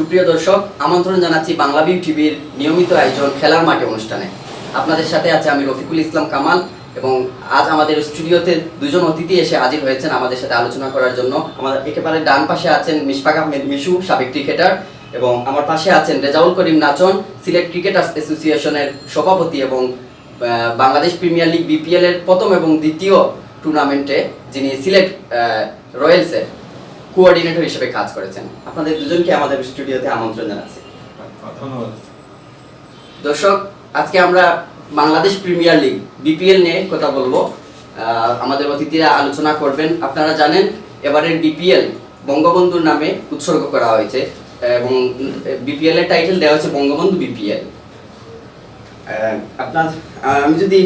সুপ্রিয় দর্শক, আমন্ত্রণ জানাচ্ছি বাংলা বিউ টিভির নিয়মিত আয়োজন খেলার মাঠে অনুষ্ঠানে। আপনাদের সাথে আছে আমি রফিকুল ইসলাম কামাল এবং আজ আমাদের স্টুডিওতে দুজন অতিথি এসে হাজির হয়েছেন আমাদের সাথে আলোচনা করার জন্য। আমাদের একেবারে ডান পাশে আছেন মিশফাক আহমেদ মিশু, সাবেক ক্রিকেটার, এবং আমার পাশে আছেন রেজাউল করিম নাচন, সিলেট ক্রিকেটার্স অ্যাসোসিয়েশনের সভাপতি এবং বাংলাদেশ প্রিমিয়ার লিগ বিপিএল এর প্রথম এবং দ্বিতীয় টুর্নামেন্টে যিনি সিলেট রয়্যালসের কোঅর্ডিনেটর হিসেবে কাজ করেছেন। আপনাদের দুজনকে আমাদের স্টুডিওতে আমন্ত্রণ জানাচ্ছি। ধন্যবাদ। দর্শক, আজকে আমরা বাংলাদেশ প্রিমিয়ার লিগ বিপিএল নিয়ে কথা বলবো। আমাদের অতিথিরা আলোচনা করবেন। আপনারা জানেন এবারের বিপিএল বঙ্গবন্ধুর নামে উৎসর্গ করা হয়েছে এবং বিপিএল এর টাইটেল দেওয়া হয়েছে বঙ্গবন্ধু বিপিএল। আমি যদি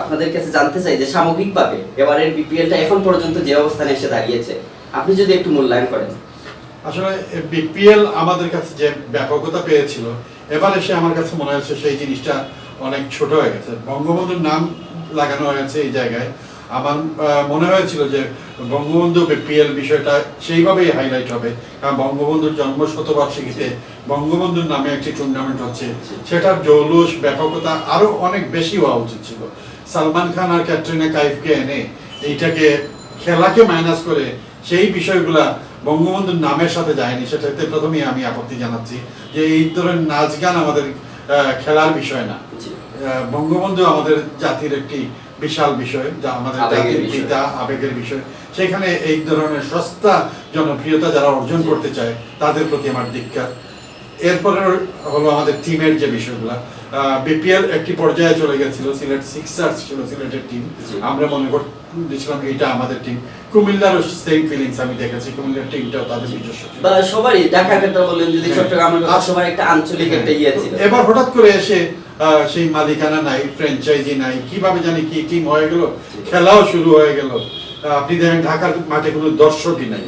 আপনাদের কাছে জানতে চাই যে সামগ্রিকভাবে এবারের বিপিএলটা এখন পর্যন্ত যে অবস্থানে এসে দাঁড়িয়েছে, আপনি যদি একটু মূল্যায়ন করেন। আসলে বিপিএল আমাদের কাছে যে ব্যাপকতা পেয়েছিল, এবার এসে আমার কাছে মনে হচ্ছে সেই জিনিসটা অনেক ছোট হয়ে গেছে। বঙ্গবন্ধুর নাম লাগানো হয়েছে এই জায়গায়। আমার মনে হয়েছিল যে বঙ্গবন্ধু বিপিএল বিষয়টা সেইভাবেই হাইলাইট হবে, কারণ বঙ্গবন্ধুর জন্ম শতবার্ষিকীতে বঙ্গবন্ধুর নামে একটি টুর্নামেন্ট হচ্ছে, সেটার জৌলুস ব্যাপকতা আরো অনেক বেশি হওয়া উচিত ছিল। সালমান খান আর ক্যাটরিনা কাইফকে এনে এইটাকে খেলাকে মাইনাস করে সেই বিষয়গুলা বঙ্গবন্ধুর নামের সাথে যায়নি, সেটাতে প্রথমেই আমি আপত্তি জানাচ্ছি যে এই ধরনের নাচ গান আমাদের খেলার বিষয় না। বঙ্গবন্ধু আমাদের জাতির একটি বিশাল বিষয়, যা আমাদের জাতির পিতা, আবেগের বিষয়। সেখানে এই ধরনের সস্তা জনপ্রিয়তা যারা অর্জন করতে চায় তাদের প্রতি আমার ধিক্কার। এরপরে হলো আমাদের টিমের যে বিষয়গুলা। বিপিএল একটি পর্যায়ে চলে গেছিল, সিলেট সিক্সার্স ছিল সিলেটের টিম, আমরা মনে করছিলাম এটা আমাদের টিম। কুমিল্লারও সেম ফিলিংস আমি দেখেছি, কুমিল্লার টিমটাও তাদের নিজস্ব বা সবারই ঢাকার কথা বলেন, যদি চট্টগ্রামের কথা, সবার একটা আঞ্চলিক একটা ইয়ে ছিল। এবার হঠাৎ করে এসে সেই মালিকানা নাই, ফ্র্যাঞ্চাইজি নাই, কিভাবে জানি কি টিম হয়ে গেল, খেলাও শুরু হয়ে গেল। আপনি দেখেন ঢাকার মাঠে কোনো দর্শকই নাই।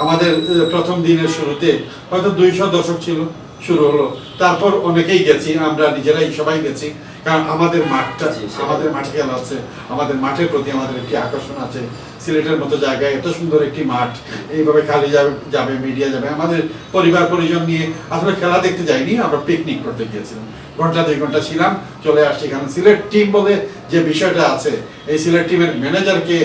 আমাদের প্রথম দিনের শুরুতে হয়তো 200 দর্শক ছিল, শুরু হলো, তারপর অনেকেই গেছি, আমরা নিজেরাই সবাই গেছি, কারণ আমাদের মাঠটা, আমাদের মাঠে খেলা আছে, আমাদের মাঠের প্রতি আমাদের একটি আকর্ষণ আছে। সিলেটের মতো জায়গায় এত সুন্দর একটি মাঠ, এইভাবে খালি যাবে, মিডিয়া যাবে। আমাদের পরিবার পরিজন নিয়ে আসলে খেলা দেখতে যাইনি, আমরা পিকনিক করতে গিয়েছিলাম, ঘন্টা 2 ঘন্টা ছিলাম, চলে আসছি। কারণ সিলেট টিম বলে যে বিষয়টা আছে, এই সিলেট টিমের ম্যানেজার কে,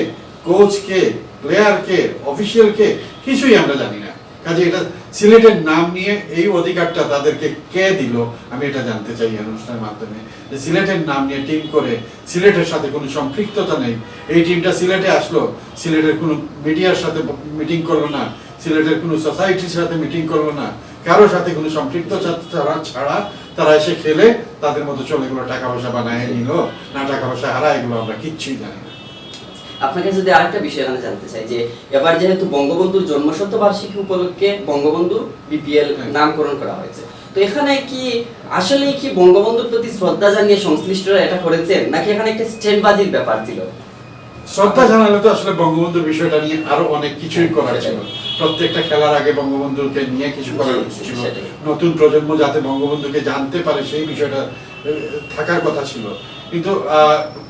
কোচ কে, প্লেয়ার কে, অফিসিয়াল কে, কিছুই আমরা জানি না। কাজে এটা সিলেটের নাম নিয়ে এই অধিকারটা তাদেরকে কে দিল, আমি এটা জানতে চাই অনুষ্ঠানের মাধ্যমে। যে সিলেটের নাম নিয়ে টিম করে, সিলেটের সাথে কোনো সম্পৃক্ততা নেই। এই টিমটা সিলেটে আসলো, সিলেটের কোনো মিডিয়ার সাথে মিটিং করলো না, সিলেটের কোনো সোসাইটির সাথে মিটিং করলো না, কারোর সাথে কোনো সম্পৃক্ততা ছাড়া তারা এসে খেলে তাদের মতো চলে গেলো, টাকা পয়সা বানায় নিল না, টাকা পয়সা হারা, এগুলো আমরা কিচ্ছুই জানি না। আপনাকে যদি আরেকটা বিষয় এখানে জানতে চাই যে এবার যেহেতু বঙ্গবন্ধুর জন্মশতবার্ষিকী উপলক্ষে বঙ্গবন্ধু বিপিএল নামকরণ করা হয়েছে, তো এখানে কি আসলে কি বঙ্গবন্ধুর প্রতি শ্রদ্ধা জানিয়ে সংশ্লিষ্টরা এটা করেছেন, নাকি এখানে একটা স্ট্যান্ডবাজির ব্যাপার ছিল? শ্রদ্ধা জানালে তো আসলে বঙ্গবন্ধুর বিষয়টা নিয়ে আরো অনেক কিছুই করার ছিল। প্রত্যেকটা খেলার আগে বঙ্গবন্ধুকে নিয়ে কিছু করার ছিল, নতুন প্রজন্ম যাতে বঙ্গবন্ধুকে জানতে পারে সেই বিষয়টা থাকার কথা ছিল। কিন্তু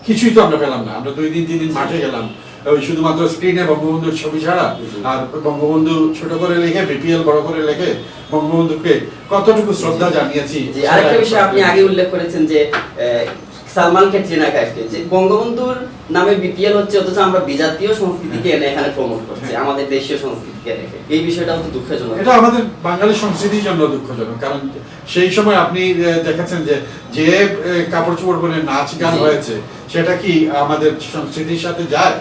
কিছুই তো আমরা পেলাম না। আমরা 2 দিন 3 দিন মাঠে গেলাম, ওই শুধুমাত্র স্ক্রিনে বঙ্গবন্ধুর ছবি ছাড়া, আর বঙ্গবন্ধু ছোট করে লিখে, বিপিএল বড় করে লিখে, বঙ্গবন্ধুকে কতটুকু শ্রদ্ধা জানিয়েছি। আরেকটা বিষয় আপনি আগে উল্লেখ করেছেন যে সালমান ক্যাটরিনা কাইফকে, যে বঙ্গবন্ধুর নামে বিপিএল হচ্ছে, অথচ আমরা বিজাতীয় সংস্কৃতিকে এনে এখানে প্রমোট করছি, আমাদের দেশীয় সংস্কৃতিকে রেখে। এই বিষয়টাও তো দুঃখজনক। এটা আমাদের বাঙালি সংস্কৃতির জন্য দুঃখজনক, কারণ সেই সময় আপনি দেখেছেন যে যে কাপড় চোপড় পরে নাচ গান হয়েছে, সেটা কি আমাদের সংস্কৃতির সাথে যায়?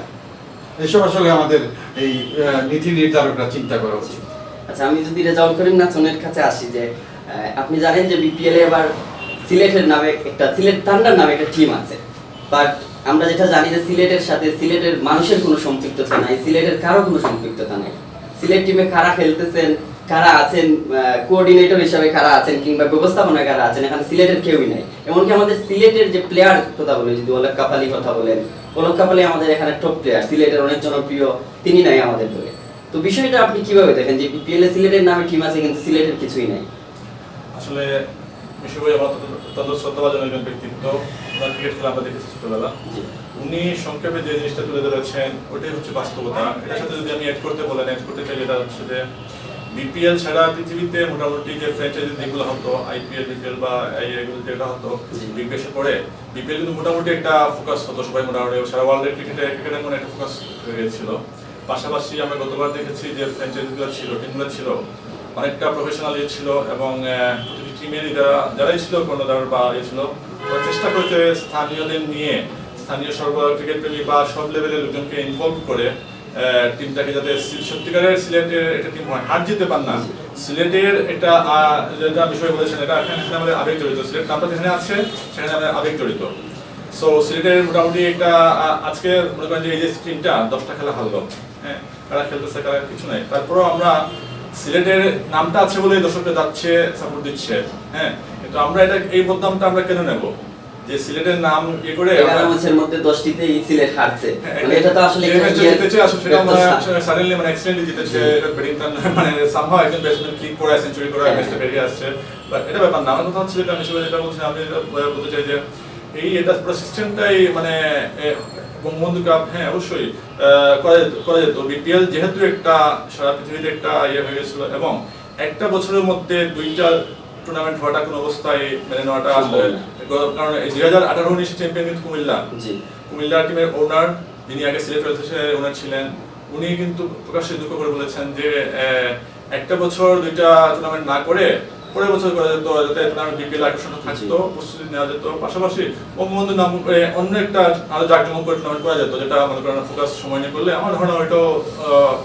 এসব আসলে আমাদের এই নীতি নির্ধারকরা চিন্তা করা উচিত। আচ্ছা, আমি যদি রেজাউল করিম নাচনের কাছে আসি, যে আপনি জানেন যে বিপিএল এ এবার সিলেটের নামে একটা, সিলেট থান্ডার নামে একটা টিম আছে, বাট আমরা যেটা জানি যে সিলেটের সাথে সিলেটের মানুষের কোনো সম্পৃক্ততা নাই, সিলেটের কারো কোনো সম্পৃক্ততা নাই। সিলেট টিমে কারা খেলতেছেন, কারা আছেন, কোঅর্ডিনেটর হিসাবে কারা আছেন, কিংবা ব্যবস্থাপনায় কারা আছেন, এখানে সিলেটের কেউই নাই। এমনকি আমাদের সিলেটের যে প্লেয়ার কথা বলে, যদি ওলক কাপালি কথা বলেন, ওলক কাপালি আমাদের এখানে টপ প্লেয়ার, সিলেটের অনেক জনপ্রিয়, তিনি নাই আমাদের দলে। তো বিষয়টা আপনি কিভাবে দেখেন যে বিপিএল এ সিলেটের নামে টিম আছে কিন্তু সিলেটের কিছুই নাই? আসলে মিশু ভাই আমার অত্যন্ত শ্রদ্ধাভাজন একজন ব্যক্তিত্ব, ওনার ক্রিকেট খেলা আমরা দেখেছি ছোটবেলা। উনি সংক্ষেপে যে জিনিসটা তুলে ধরেছেন ওটাই হচ্ছে বাস্তবতা। এটার সাথে যদি আমি অ্যাড করতে বলেন, অ্যাড করতে চাই, যেটা হচ্ছে যে বিপিএল ছাড়া পৃথিবীতে মোটামুটি যে ফ্র্যাঞ্চাইজি যেগুলো হতো আইপিএল বিপিএল বা এগুলো যেটা হতো বিগ ব্যাশের পরে বিপিএল কিন্তু মোটামুটি একটা ফোকাস হতো সবাই মোটামুটি সারা ওয়ার্ল্ডের ক্রিকেটের মনে একটা ফোকাস হয়ে গেছিল। পাশাপাশি আমরা গতবার দেখেছি যে ফ্র্যাঞ্চাইজিগুলো ছিল টিমগুলো ছিল অনেকটা প্রফেশনাল ছিল এবং প্রতিটি টিমের যারাই ছিল কর্ণধার বা ছিল ওরা চেষ্টা করতে স্থানীয়দের নিয়ে স্থানীয় ক্রিকেট প্রেমী বা সব লেভেলের লোকজনকে ইনভলভ করে টিমটাকে যাতে সত্যিকারের সিলেটের একটা টিম হয়, হার জিততে পার না, সিলেটের একটা যেটা বিষয় বলেছেন এটা এখানে আমাদের আবেগ জড়িত, সিলেট নামটা যেখানে আছে সেখানে আমাদের আবেগ জড়িত। সো সিলেটের মোটামুটি একটা আজকে মনে করেন যে এই যে টিমটা 10টা খেলা হারলো, হ্যাঁ কারা খেলতেছে কারা কিছু নাই, তারপরেও আমরা সিলেটের নামটা আছে বলে দর্শকরা যাচ্ছে সাপোর্ট দিচ্ছে, হ্যাঁ কিন্তু আমরা এটা এই বদনামটা আমরা কেন নেব যে সিলেটের নাম ইয়ে করে 11 ম্যাচের মধ্যে 10টিতেই সিলেট হারছে, মানে এটা তো আসলে যে ম্যাচটা জিতেছে আসলে সেটা আমরা সাডেনলি মানে অ্যাক্সিডেন্টলি জিতেছে, এটা ব্যাটিংটা মানে সামহাও একজন ব্যাটসম্যান ক্লিক করে সেঞ্চুরি করে ম্যাচটা বেরিয়ে আসছে, বাট এটা ব্যাপার না। আমার কথা হচ্ছে যেটা আমি যেটা বলছি আমি এটা বলতে চাই যে এটা পুরো সিস্টেমটাই মানে বঙ্গবন্ধু কাপ হ্যাঁ অবশ্যই করা যেত। বিপিএল যেহেতু একটা সারা পৃথিবীতে একটা ইয়ে হয়ে গেছিল এবং একটা বছরের মধ্যে 2টা টুর্নামেন্ট হওয়াটা কোনো অবস্থায় মেনে নেওয়াটা আসলে, কারণ 2018-19 চ্যাম্পিয়ন কিন্তু কুমিল্লা টিমের ওনার যিনি আগে সিলেট ওয়েলসের ওনার ছিলেন উনি কিন্তু প্রকাশ্যে দুঃখ করে বলেছেন যে একটা বছর 2টা টুর্নামেন্ট না করে পরের বছর করা যেত যাতে টুর্নামেন্ট বিপিএল আকর্ষণটা থাকতো, প্রস্তুতি নেওয়া যেত, পাশাপাশি বঙ্গবন্ধু নাম অন্য একটা আরো জাঁকজমক করে টুর্নামেন্ট করা যেত যেটা মনে করেন ফোকাস সময় নিয়ে করলে আমার ধারণা ওইটাও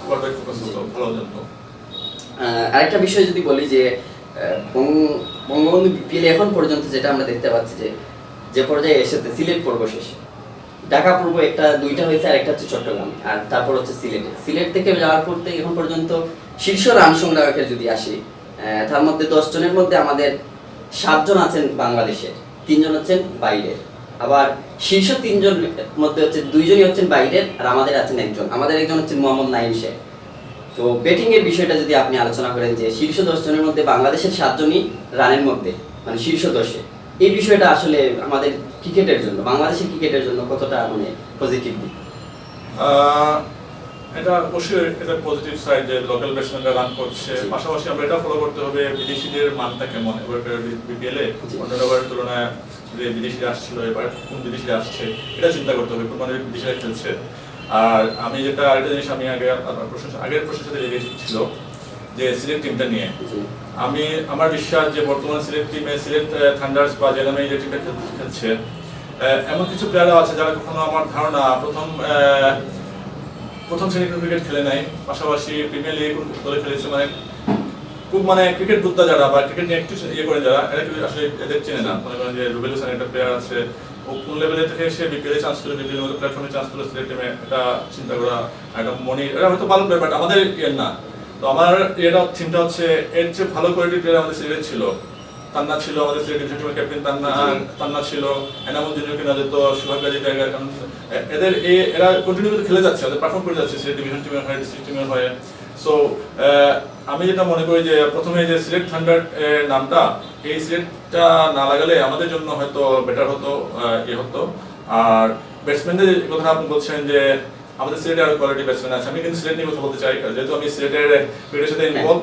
ফোকাস হতো ভালো যেত। আরেকটা বিষয় যদি বলি যে বঙ্গবন্ধু বিপিএল এখন পর্যন্ত যেটা আমরা দেখতে পাচ্ছি যে পর্যায়ে এসেছে সিলেট পূর্ব শেষে, ঢাকা পূর্ব একটা 2টা হয়েছে আর একটা হচ্ছে চট্টগ্রাম আর তারপর হচ্ছে সিলেট থেকে যাওয়ার পর থেকে এখন পর্যন্ত শীর্ষ রান সংগ্রাহকের যদি আসি তার মধ্যে 10 জনের মধ্যে আমাদের 7 জন আছেন বাংলাদেশের, 3 জন হচ্ছেন বাইরের, আবার শীর্ষ 3 জনের মধ্যে হচ্ছে 2 জনই হচ্ছেন বাইরের আর আমাদের আছেন একজন, আমাদের একজন হচ্ছেন মোহাম্মদ নাইম শেখ। তো ব্যাটিং এর বিষয়টা যদি আপনি আলোচনা করেন যে শীর্ষ 10 জনের মধ্যে বাংলাদেশের 7 জনই রানের মধ্যে মানে শীর্ষ 10-এ, এই বিষয়টা আসলে আমাদের ক্রিকেটের জন্য বাংলাদেশের ক্রিকেটের জন্য কতটা মানে পজিটিভ দিক? এটা অবশ্যই এটা পজিটিভ সাইড যে লোকাল ব্যাটসম্যানরা রান করছে, পাশাপাশি আমরা এটা ফলো করতে হবে বিদেশিদের মানটা কেমন এবার বিপিএলে অন্যবার তুলনায় যে বিদেশিরা আসছিল এবার কোন বিদেশিরা আসছে এটা চিন্তা করতে হবে, কোন মানে বিদেশিরা খেলছে। আর আমি যেটা আরেকটা জিনিস আমি আগের প্রশ্নের সাথে রিলেটেড ছিল যে সিলেট টিমটা নিয়ে, আমার বিশ্বাস যে বর্তমান সিলেট টিমে সিলেট থান্ডার্স বা যে নামে যে টিমটা খেলছে এমন কিছু প্লেয়ারও আছে যারা কখনো আমার ধারণা প্রথম শ্রেণীর ক্রিকেট খেলে নাই, পাশাপাশি প্রিমিয়ার লিগে দলে খেলেছে, মানে খুব মানে ক্রিকেট বুদ্ধা যারা বা ক্রিকেট নিয়ে একটু ইয়ে করে যারা এরা কেউ আসলে এদের চেনে না। মনে করেন যে রুবেল হোসেন একটা প্লেয়ার আছে, ও কোন লেভেলে থেকে সে বিপিএলে চান্স পেলো, বিপিএলের মতো প্ল্যাটফর্মে চান্স পেলো, সিলেট টিমে এটা চিন্তা করা, একটা মনি এরা হয়তো ভালো প্লেয়ার বাট আমাদের ইয়ের না। তো আমার এটা থিমটা হচ্ছে এর চেয়ে ভালো কোয়ালিটির প্লেয়ার আমাদের সিলেটে ছিল, তান্না ছিল আমাদের সিলেট টিমের ক্যাপ্টেন, তান্না ছিল, এনামুল জুনিয়র কেনা যেত, সুভাষ গাজী টাইগার, এরা কন্টিনিউ খেলে যাচ্ছে, ওদের পারফর্ম করে যাচ্ছে সিলেট ডিভিশন টিমের হয়ে ডিস্ট্রিক্ট টিমের হয়ে। সো আমি যেটা মনে করি যে প্রথমে যে সিলেট থান্ডার নামটা এই সিলেটটা না লাগালে আমাদের জন্য হয়তো বেটার হতো হতো। আর ব্যাটসম্যানদের কথা আপনি বলছেন যে আমাদের সিলেটে আরো কোয়ালিটি ব্যাটসম্যান আছে, আমি কিন্তু সিলেট নিয়ে কথা বলতে চাই যেহেতু আমি সিলেটের ক্রিকেটের সাথে ইনভলভ,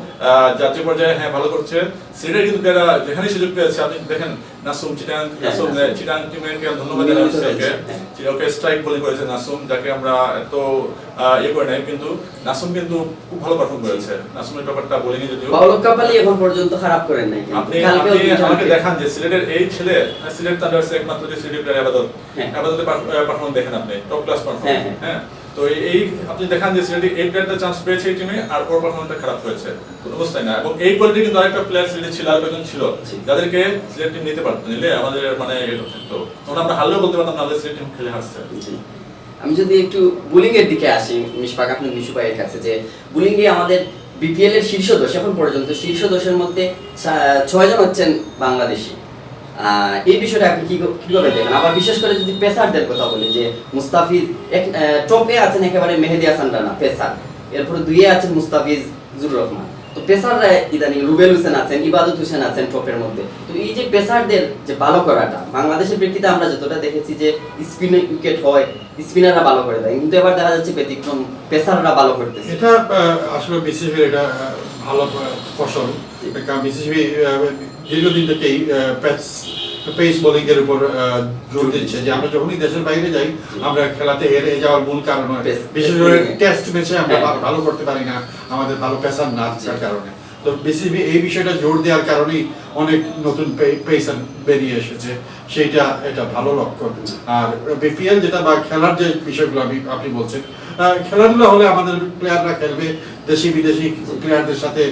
জাতীয় পর্যায়ে হ্যাঁ ভালো করছে সিলেটের, কিন্তু যারা যেখানে সুযোগ পেয়েছে আপনি দেখেন নাসুম চিটাং টিমকে ধন্যবাদ জানাচ্ছি, ওকে স্ট্রাইক বোলিং করেছে নাসুম, যাকে আমরা এত ইয়ে করে নাই, কিন্তু নাসুম কিন্তু খুব ভালো পারফর্ম করেছে। নাসুমের ব্যাপারটা বোলিং এ যদিও বাউলক কাপালি এখন পর্যন্ত খারাপ করেন নাই, আপনি আমাকে দেখান যে সিলেটের এই ছেলে সিলেট থান্ডার্স একমাত্র যে সিলেট প্লেয়ার আবাদতের পারফরম্যান্স দেখেন আপনি টপ ক্লাস পারফরম্যান্স, হ্যাঁ তো এই আপনি দেখান যে সিলেটে এই প্লেয়ারটা চান্স পেয়েছে এই টিমে আর ওর পারফরম্যান্সটা খারাপ হয়েছে কোনো অবস্থায় না, এবং এই কোয়ালিটি কিন্তু আরেকটা প্লেয়ার সিলেটে ছিল আর কয়েকজন ছিল যাদেরকে সিলেট টিম নিতে পারতো, নিলে আমাদের মানে এটা থাকতো, তখন আমরা হারলেও বলতে পারতাম না আমাদের সিলেট টিম খেলে হারছে। আমি যদি একটু বোলিং এর দিকে আসি মিশফাক আপনার মিশু ভাইয়ের কাছে, যে বোলিং এ আমাদের বিপিএল এর শীর্ষ 10 এখন পর্যন্ত শীর্ষ 10-এর মধ্যে 6 জন হচ্ছেন বাংলাদেশি, এই বিষয়টা আপনি কিভাবে দেখেন? আবার বিশেষ করে যদি পেসারদের কথা বলি যে মুস্তাফিজ টপে আছেন একেবারে মেহেদী হাসান রানা পেসার, এরপরে 2-এ আছেন মুস্তাফিজুর রহমান, তো পেসাররা ইদানিং রুবেল হোসেন আছেন, ইবাদত হোসেন আছেন টপের মধ্যে। তো এই যে পেসারদের যে ভালো করাটা বাংলাদেশের প্রেক্ষিতে আমরা যতটা দেখেছি যে স্পিনে উইকেট হয় স্পিনাররা ভালো করে দেয়, কিন্তু এবার দেখা যাচ্ছে ব্যতিক্রম পেসাররা ভালো করতেছে। এটা আসলে বিসিবি এটা ভালো ফসল, কারণ বিসিবি দীর্ঘদিন থেকেই পেস বোলিং এর উপর জোর দিচ্ছে, যে আমরা যখনই দেশের বাইরে যাই আমরা খেলাতে হেরে যাওয়ার মূল কারণ হয় বিশেষ করে টেস্ট ম্যাচে আমরা ভালো করতে পারি না, আমাদের ভালো পেসার না থাকার কারণে। তো বিসিবি এই বিষয়টা জোর দেওয়ার কারণেই অনেক নতুন পেসার বেরিয়ে এসেছে, সেইটা এটা ভালো লক্ষণ। আর বিপিএল যেটা বা খেলার যে বিষয়গুলো আপনি বলছেন, খেলাধুলা হলে আমাদের প্লেয়াররা খেলবে, দেশি বিদেশি প্লেয়ারদের সাথে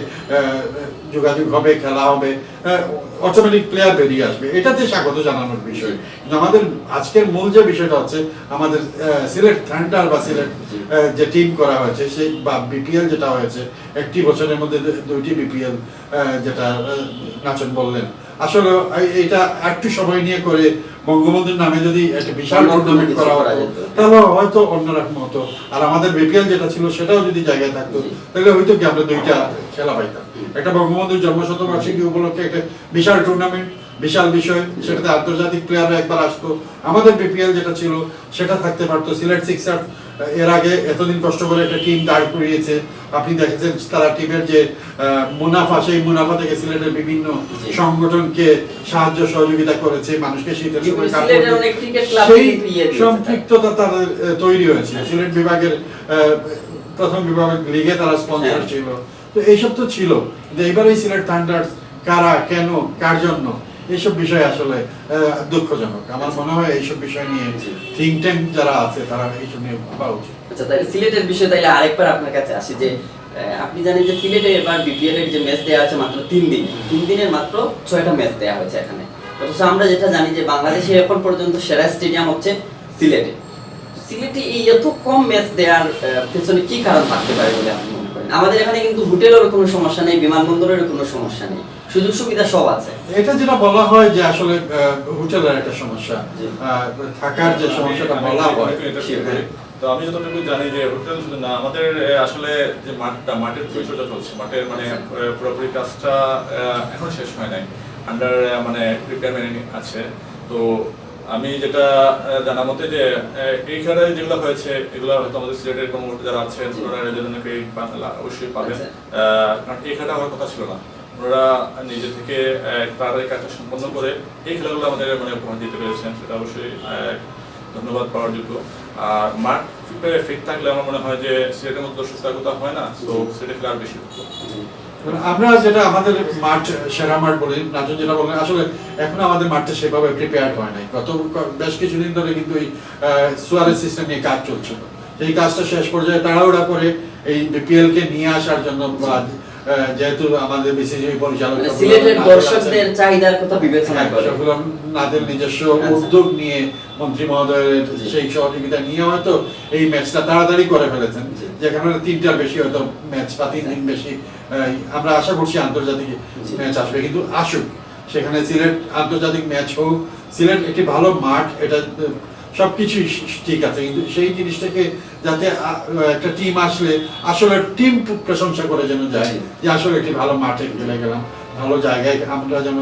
যোগাযোগ হবে, খেলা হবে, অটোমেটিক প্লেয়ার বেরিয়ে আসবে, এটাতে স্বাগত জানানোর বিষয়। কিন্তু আমাদের আজকের মূল যে বিষয়টা হচ্ছে আমাদের সিলেট থান্ডার বা সিলেট যে টিম করা হয়েছে সেই বা বিপিএল যেটা হয়েছে, একটি বছরের মধ্যে 2টি বিপিএল যেটা নাচন বললেন, আসলে এটা একটু সময় নিয়ে করে বঙ্গবন্ধুর নামে যদি একটা বিশাল টুর্নামেন্ট করা হতো তাহলে হয়তো অন্যরকম হতো। আর আমাদের বিপিএল যেটা ছিল সেটাও যদি জায়গায় থাকতো তাহলে হয়তো কি আমরা 2টা খেলা পাইতাম। একটা বঙ্গবন্ধুর জন্মশতবার্ষিকী উপলক্ষে একটা বিশাল টুর্নামেন্ট, বিশাল বিষয়, সেটাতে আন্তর্জাতিক প্লেয়াররা একবার আসতো। আমাদের বিপিএল যেটা ছিল সেটা থাকতে পারতো। সিলেট সিক্সার এর আগে এতদিন কষ্ট করে একটা টিম দাঁড় করিয়েছে, আপনি দেখেছেন তারা টিমের যে মুনাফা, সেই মুনাফা থেকে সিলেটের বিভিন্ন সংগঠনকে সাহায্য সহযোগিতা করেছে, মানুষকে শীতের সময় সেই সম্পৃক্ততা তাদের তৈরি হয়েছে। সিলেট বিভাগের প্রথম বিভাগের লিগে তারা স্পন্সর ছিল, তো এইসব তো ছিল। এইবার এই সিলেট থান্ডার্স কারা, কেন, কার জন্য, এইসব বিষয় আসলে দুঃখজনক। আমার মনে হয় এইসব বিষয় নিয়ে থিঙ্ক ট্যাঙ্ক যারা আছে তারা এইসব নিয়ে ভাবা উচিত। আচ্ছা, তাহলে সিলেটের বিষয়ে তাইলে আরেকবার আপনার কাছে আসি যে আপনি জানেন যে সিলেটে এবার বিপিএল এর যে ম্যাচ দেওয়া আছে মাত্র 3 দিন, 3 দিনের মাত্র 6টা ম্যাচ দেওয়া হয়েছে এখানে। অথচ আমরা যেটা জানি যে বাংলাদেশে এখন পর্যন্ত সেরা স্টেডিয়াম হচ্ছে সিলেটে। সিলেটে এই এত কম ম্যাচ দেওয়ার পেছনে কি কারণ থাকতে পারে বলে আপনি মনে করেন? আমাদের এখানে কিন্তু হোটেলেরও কোনো সমস্যা নেই, বিমানবন্দরের কোনো সমস্যা নেই, সুযোগ সুবিধা সব আছে। এটা যেটা বলা হয় যে আসলে হোটেলের একটা সমস্যা, থাকার যে সমস্যাটা বলা হয়, তো আমি যতটুকু জানি যে হোটেল শুধু না, আমাদের আসলে যে মাঠের পরিচর্যা চলছে, মাঠের মানে পুরোপুরি কাজটা এখন শেষ হয় নাই, আন্ডার মানে রিপেয়ারমেন্ট আছে। তো আমি যেটা জানা মতে যে এই খেলায় যেগুলো হয়েছে এগুলো হয়তো আমাদের সিলেটের কোনো যারা আছেন ওনারা এদের জন্য অবশ্যই পাবেন, কারণ এই খেলাটা হওয়ার কথা ছিল না। ওনারা নিজে থেকে তাদের কাজটা সম্পন্ন করে এই খেলাগুলো আমাদের মানে উপহার দিতে পেরেছেন, সেটা অবশ্যই ধন্যবাদ পাওয়ার যোগ্য। আর মাঠ ফিট থাকলে আমার মনে হয় যে সিলেটের মধ্যে দর্শকতা কথা হয় না, তো সিলেটে খেলা আর বেশি হতো। আমরা যেটা আমাদের মাঠ সেরা মাঠ বলি, নাচন যেটা বলেন, আসলে এখন আমাদের মাঠটা সেভাবে প্রিপেয়ার হয় নাই। গত বেশ কিছুদিন ধরে কিন্তু এই সুয়ারেজ সিস্টেম নিয়ে কাজ চলছিল, সেই কাজটা শেষ পর্যায়ে তাড়াহুড়া করে এই বিপিএল কে নিয়ে আসার জন্য, যেহেতু আমাদের বিসিসিবি পরিচালক সিলেটের দর্শকদের চাহিদার কথা বিবেচনা করে নাদের নিজস্ব উদ্যোগ নিয়ে মন্ত্রী মহোদয়ের সেই সহযোগিতা নিয়ে হয়তো এই ম্যাচটা তাড়াতাড়ি করে ফেলেছেন, যেখানে 3টার বেশি হয়তো ম্যাচ বা 3 দিন বেশি। আমরা আশা করছি আন্তর্জাতিক ম্যাচ আসবে, কিন্তু আসুক, সেখানে সিলেট আন্তর্জাতিক ম্যাচ হোক। সিলেট একটি ভালো মাঠ, এটা সবকিছুই ঠিক আছে, কিন্তু সেই জিনিসটাকে যাতে একটা টিম আসলে আসলে টিম প্রশংসা করে যেন যায় যে আসলে একটি ভালো মাঠে খেলে গেলাম, ভালো জায়গায় আমরা যেন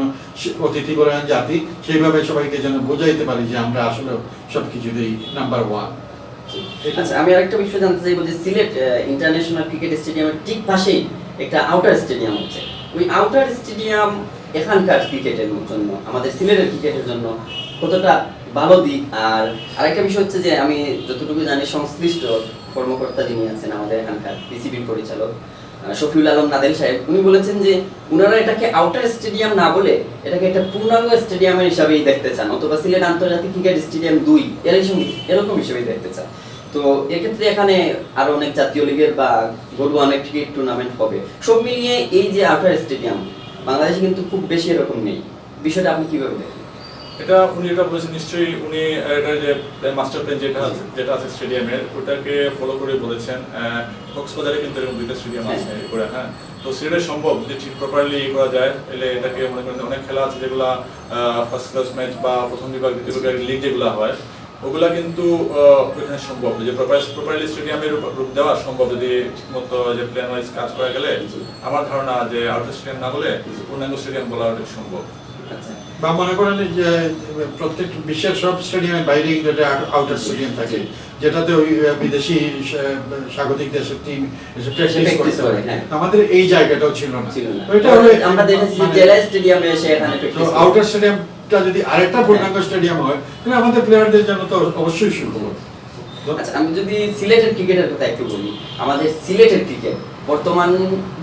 অতিথি পরায়ণ জাতি, সেইভাবে সবাইকে যেন বোঝাইতে পারি যে আমরা আসলে সবকিছুতেই নাম্বার 1। আচ্ছা, আমি আরেকটা বিষয় জানতে চাইবো যে সিলেট ইন্টারন্যাশনাল ক্রিকেট স্টেডিয়ামের ঠিক পাশেই একটা আউটার স্টেডিয়াম হচ্ছে, ওই আউটার স্টেডিয়াম এখানকার ক্রিকেটের জন্য, আমাদের সিলেটের ক্রিকেটের জন্য কতটা ভালো দিক? আর আরেকটা বিষয় হচ্ছে যে আমি যতটুকু জানি সংশ্লিষ্ট কর্মকর্তা যিনি আছেন আমাদের এখানকার বিসিবির পরিচালক শফিউল আলম নাদেল সাহেব, উনি বলেছেন যে উনারা এটাকে আউটার স্টেডিয়াম না বলে এটাকে একটা পূর্ণাঙ্গ স্টেডিয়ামের হিসাবেই দেখতে চান, অথবা সিলেট আন্তর্জাতিক ক্রিকেট স্টেডিয়াম 2 এরকম হিসেবেই দেখতে চান। তো এক্ষেত্রে এখানে আরো অনেক জাতীয় লিগের বা ঘরোয়া অনেক ক্রিকেট টুর্নামেন্ট হবে, সব মিলিয়ে এই যে আউটার স্টেডিয়াম বাংলাদেশে কিন্তু খুব বেশি এরকম নেই, বিষয়টা আপনি কিভাবে দেখেন? এটা উনি এটা বলেছেন, নিশ্চয়ই উনি এটা যে মাস্টার প্ল্যান যেটা আছে স্টেডিয়ামের ওটাকে ফলো করে বলেছেন। কক্সবাজারে কিন্তু এরকম 2টা স্টেডিয়াম আছে করে, হ্যাঁ। তো সিলেটে সম্ভব যদি ঠিক প্রপারলি করা যায় তাহলে এটাকে মনে করেন অনেক খেলা আছে যেগুলো ফার্স্ট ক্লাস ম্যাচ বা প্রথম বিভাগ দ্বিতীয় বিভাগের লিগ যেগুলো হয় ওগুলা কিন্তু ওইখানে সম্ভব, যে প্রপারলি স্টেডিয়ামের রূপ দেওয়া সম্ভব যদি ঠিকমতো যে প্ল্যান ওয়াইজ কাজ করা গেলে। আমার ধারণা যে আউটার স্টেডিয়াম না বলে পূর্ণাঙ্গ স্টেডিয়াম বলা সম্ভব। আচ্ছা বা মনে করেন যে প্রত্যেক বিশ্বের সব স্টেডিয়ামের বাইরে কিন্তু একটা আউটার স্টেডিয়াম থাকে, যেটাতে ওই বিদেশি স্বাগতিক দেশের টিম এসে প্র্যাকটিস Practice করতে করে, পারে। হ্যাঁ। আমাদের এই জায়গাটাও ছিল না। ছিল না। তো এটা হলো আমরা দেখেছি যে মানে- জেলা স্টেডিয়ামে এসে এখানে প্র্যাকটিস করে। আউটার স্টেডিয়ামটা যদি আরেকটা পূর্ণাঙ্গ স্টেডিয়াম হয় তাহলে আমাদের প্লেয়ারদের জন্য তো অবশ্যই সুখবর। আচ্ছা আমি যদি সিলেটের ক্রিকেটের কথা একটু বলি, আমাদের সিলেটের ক্রিকেট বর্তমান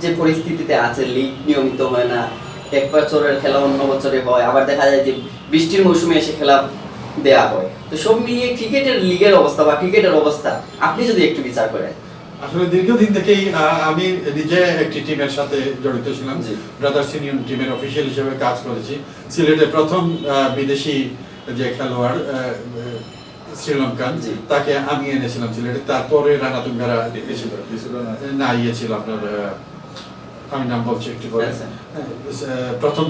যে পরিস্থিতিতে আছে, লিগ নিয়মিত হয় না, এক বছরের খেলা অন্য বছরে হয়, আবার দেখা যায় যে বৃষ্টির মৌসুমে এসে খেলা দেয়া হয়, তো সব মিলিয়ে ক্রিকেটের লিগের অবস্থা বা ক্রিকেটের অবস্থা আপনি যদি একটু বিচার করেন। আসলে দীর্ঘদিন থেকেই আমি নিজে একটি টিমের সাথে জড়িত ছিলাম, জি। ব্রাদার্স ইউনিয়ন টিমের অফিসিয়াল হিসেবে কাজ করেছি। সিলেটে প্রথম বিদেশি যে খেলোয়াড় শ্রীলঙ্কান, জি। তাকে আমি এনেছিলাম সিলেটে। তারপরে রানা তুঙ্গারা না ইয়ে ছিল আপনার আমি নাম বলছি একটু পরে। আচ্ছা। প্রথম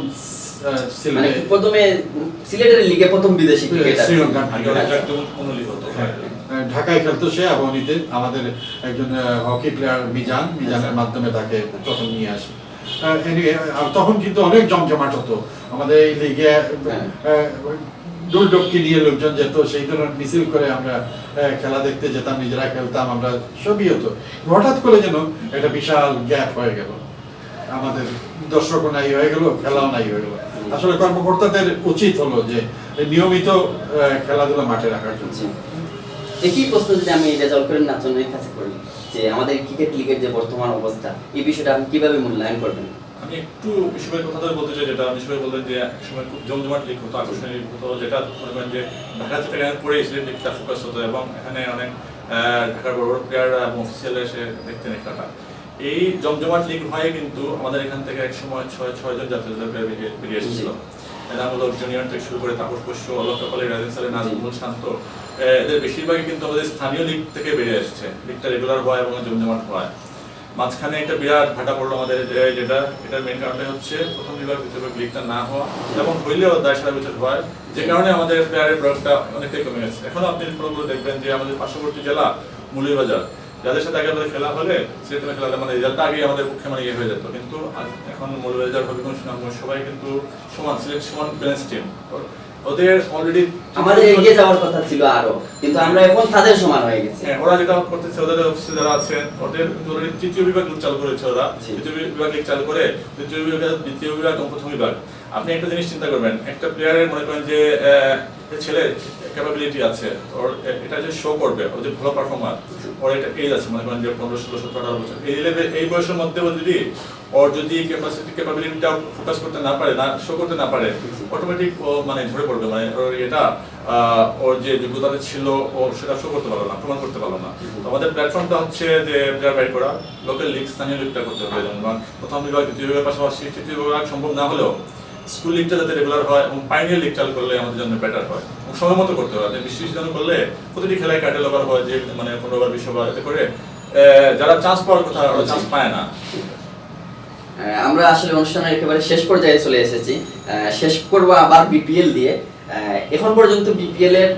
মানে সিলেটে প্রথমে সিলেটের লিগে প্রথম বিদেশি ক্রিকেটার শ্রীলঙ্কান আগে ক্রিকেটার। অনেক একটা অনুলিপি হতো। ঢাকায় খেলতো সে, আবহনীতে আমাদের একজন হকি প্লেয়ার মিজানের মাধ্যমে তাকে প্রথম নিয়ে আসে। Anyway, তখন কিন্তু অনেক জমজমাট হতো আমাদের এই লিগে। ডুলডককে নিয়ে লোকজন যেত, সেই ধরনের মিছিল করে আমরা খেলা দেখতে যেতাম, নিজেরা খেলতাম, আমরা সবই হতো। হঠাৎ করে যেন একটা বিশাল গ্যাপ হয়ে গেল, আমাদের দর্শকও নাই হয়ে গেল, খেলাও নাই হয়ে গেল। আসলে কর্মকর্তাদের উচিত হলো যে নিয়মিত খেলাধুলা মাঠে রাখার জন্য। জি। একই প্রশ্ন যদি আমি রেজাল্ট করেন নাচনের কাছে করি, যে আমাদের ক্রিকেট লিগের যে বর্তমান অবস্থা, এই বিষয়টা আপনি কিভাবে মূল্যায়ন করবেন? আমি একটু বিষয়ের কথা ধরে বলতে চাই, যেটা বিষয় বললেন যে এক সময় খুব জমজমাট লিগ হতো, আকর্ষণীয় লিগ হতো, যেটা মনে করেন যে ঢাকা থেকে পরে সিলেট লিগটা ফোকাস হতো এবং এখানে অনেক ঢাকার বড় বড় প্লেয়ার এবং অফিসিয়াল এসে দেখতেন এই খেলাটা। এই জমজমাট লিগ হয়ে কিন্তু আমাদের এখান থেকে এক সময় ছয়জন জাতীয় প্লেয়ার বেরিয়ে এসেছিল। এনামূলক জুনিয়র থেকে শুরু করে তাপস বসু, অলোক কপালি, রাজেন সালে, নাজমুল শান্ত, এদের বেশিরভাগই কিন্তু আমাদের স্থানীয় লিগ থেকে বেরিয়ে এসেছে। লিগটা রেগুলার হয় এবং জমজমাট হয়। মাঝখানে একটা বিরাট ভাটা পড়লো আমাদের, যেটা এটার মেইন কারণটা হচ্ছে প্রথম বিভাগ দ্বিতীয় বিভাগ লিগটা না হওয়া, এবং হইলেও দায় সারা বছর হয়, যে কারণে আমাদের প্লেয়ারের প্রয়োগটা অনেকটাই কমে গেছে। এখন আপনি ফলোগুলো দেখবেন যে আমাদের পার্শ্ববর্তী জেলা মৌলভীবাজার, যাদের সাথে আগে আমাদের খেলা হলে সিলেটের খেলাটা মানে রেজাল্টটা আগে আমাদের পক্ষে মানে ইয়ে হয়ে যেত, কিন্তু এখন মৌলভীবাজার, হবিগঞ্জ, সুনামগঞ্জ সবাই কিন্তু সমান, সিলেট সমান ব্যালেন্স টিম। ওদের অলরেডি আমাদের এগিয়ে যাওয়ার কথা ছিল আরো, কিন্তু আমরা এখন তাদের সমান হয়ে গেছি। হ্যাঁ, ওরা যেটা করতেছে, ওদের অফিসে যারা আছেন, ওদের অলরেডি তৃতীয় বিভাগ চালু করেছে ওরা, তৃতীয় বিভাগ চালু করে তৃতীয় বিভাগ, দ্বিতীয় বিভাগ এবং প্রথম বিভাগ। আপনি একটা জিনিস চিন্তা করবেন, একটা প্লেয়ারের মনে করেন যে ছেলে ক্যাপাবিলিটি আছে, ওর এটা যে শো করবে, ওর যে ভালো পারফর্মার, ওর একটা এজ আছে, মনে করেন যে 15, 16, 17, 18 বছর, এই লেভেল, এই বয়সের মধ্যে যদি ওর যদি ক্যাপাবিলিটিটা ফোকাস করতে না পারে, না শো করতে না পারে, অটোমেটিক ও মানে ঝরে পড়বে, মানে ওর এটা ওর যে যোগ্যতাটা ছিল ও সেটা শো করতে পারলো না, প্রমাণ করতে পারলো না। তো আমাদের প্ল্যাটফর্মটা হচ্ছে যে প্লেয়ার বাইর করা, লোকাল লিগ, স্থানীয় লিগটা করতে হবে, যেমন প্রথম বিভাগ, দ্বিতীয় বিভাগের পাশাপাশি তৃতীয় বিভাগ সম্ভব না হলেও স্কুল লিগটা যাতে রেগুলার হয় এবং পাইনিয়ার লিগ চালু করলে আমাদের জন্য বেটার হয়, এবং সময় মতো করতে হবে। বৃষ্টি সিজন করলে প্রতিটি খেলায় কাটেল ওভার হয়, যে মানে 15 ওভার 20 ওভার, এতে করে যারা চান্স পাওয়ার কথা ওরা চান্স পায় না। আমরা আসলে অনুষ্ঠানের একেবারে শেষ পর্যায়ে চলে এসেছি। শেষ করব আবার বিপিএল দিয়ে। এখন পর্যন্ত বিপিএল এর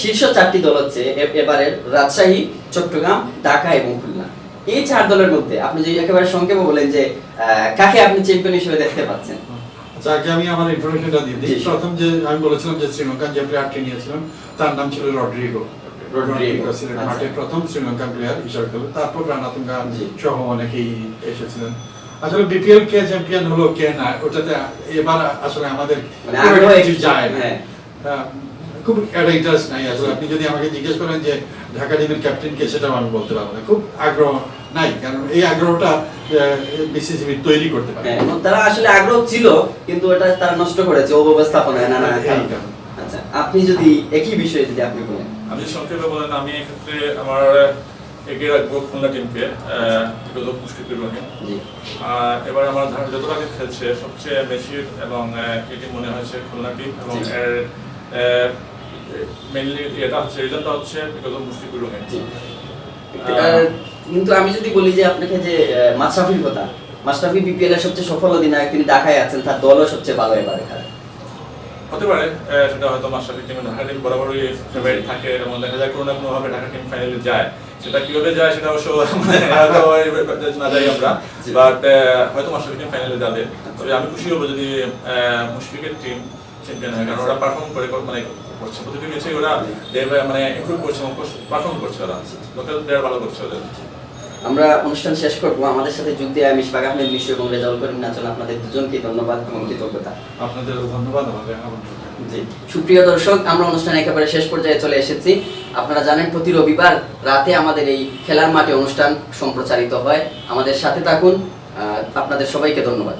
শীর্ষ 4টি দল হচ্ছে এবারের রাজশাহী, চট্টগ্রাম, ঢাকা এবং খুলনা। এই 4 দলের মধ্যে আপনি যদি একেবারে সংক্ষেপে বলেন যে কাকে আপনি চ্যাম্পিয়ন হিসেবে দেখতে পাচ্ছেন? আচ্ছা, আগে আমি আমার ইনফরমেশনটা দিয়ে দিই। জি। প্রথম যে আমি বলেছিলাম যে শ্রীলঙ্কান যে প্লেয়ারটি নিয়েছিলাম তার নাম ছিল রড্রিগো। সিলেট মাঠে প্রথম শ্রীলঙ্কান প্লেয়ার হিসেবে খেলো। তারপর রানা তুঙ্গা সহ অনেকেই এসেছিলেন। আসলে বিপিএল কে চ্যাম্পিয়ন হলো কে না, ওটাতে এবার আসলে আমাদের মানে আগ্রহ কিছু যায় না। হ্যাঁ। খুব একটা ইন্টারেস্ট নাই আসলে। আপনি যদি আমাকে জিজ্ঞেস করেন যে ঢাকা টিমের ক্যাপ্টেন কে, সেটাও আমি বলতে পারবো না। খুব আগ্রহ নাই, কারণ এই আগ্রহটা বিসিসিবি তৈরি করতে পারে। তারা আসলে আগ্রহ ছিল, কিন্তু এটা তারা নষ্ট করেছে অব্যবস্থাপনায় নানা কারণে। আচ্ছা, আপনি যদি একই বিষয়ে যদি আপনি বলেন। আমি সংক্ষেপে বলেন, আমি এক্ষেত্রে আমার এগিয়ে রাখবো খুলনা টিমকে, মুশফিকুর রহিম। এবার আমার যতটা আগে খেলছে সবচেয়ে বেশি এবং এটি মনে হয়েছে খুলনা টিম, এবং এর মেইনলি এটা হচ্ছে রিজনটা হচ্ছে বিকজ অফ মুশফিকুর রহিম। কিন্তু আমি যদি বলি যে আপনাকে যে মাশরাফির কথা, মাশরাফি বিপিএল এর সবচেয়ে সফল অধিনায়ক, তিনি ঢাকায় আছেন, তার দলও সবচেয়ে ভালো এবারে খেলে। হতে পারে সেটা হয়তো মাশরাফি টিমে ঢাকা টিম বরাবরই ফেভারিট থাকে এবং দেখা যায় কোনো না কোনো ভাবে ঢাকা টিম ফাইনালে যায়, সেটা কিভাবে যায় সেটা অবশ্য মানে হয়তো না যাই আমরা, বাট হয়তো মাশরাফি টিম ফাইনালে যাবে। তবে আমি খুশি হবো যদি মুশফিকের টিম চ্যাম্পিয়ন হয়, কারণ ওরা পারফর্ম করে মানে করছে প্রতিটি ম্যাচে ওরা মানে ইমপ্রুভ করছে এবং পারফর্ম করছে, ওরা লোকাল প্লেয়ার ভালো করছে ওদের। আমরা অনুষ্ঠান শেষ করবো। আমাদের সাথে যুক্ত দিয়ে মিশফাক আহমেদ মিশু এবং রেজাউল করিম নাচন, আপনাদের দুজনকে ধন্যবাদ এবং কৃতজ্ঞতা। আপনাদেরও ধন্যবাদ আমাদের আমন্ত্রণ। জি, সুপ্রিয় দর্শক, আমরা অনুষ্ঠান একেবারে শেষ পর্যায়ে চলে এসেছি। আপনারা জানেন প্রতি রবিবার রাতে আমাদের এই খেলার মাঠে অনুষ্ঠান সম্প্রচারিত হয়। আমাদের সাথে থাকুন। আপনাদের সবাইকে ধন্যবাদ।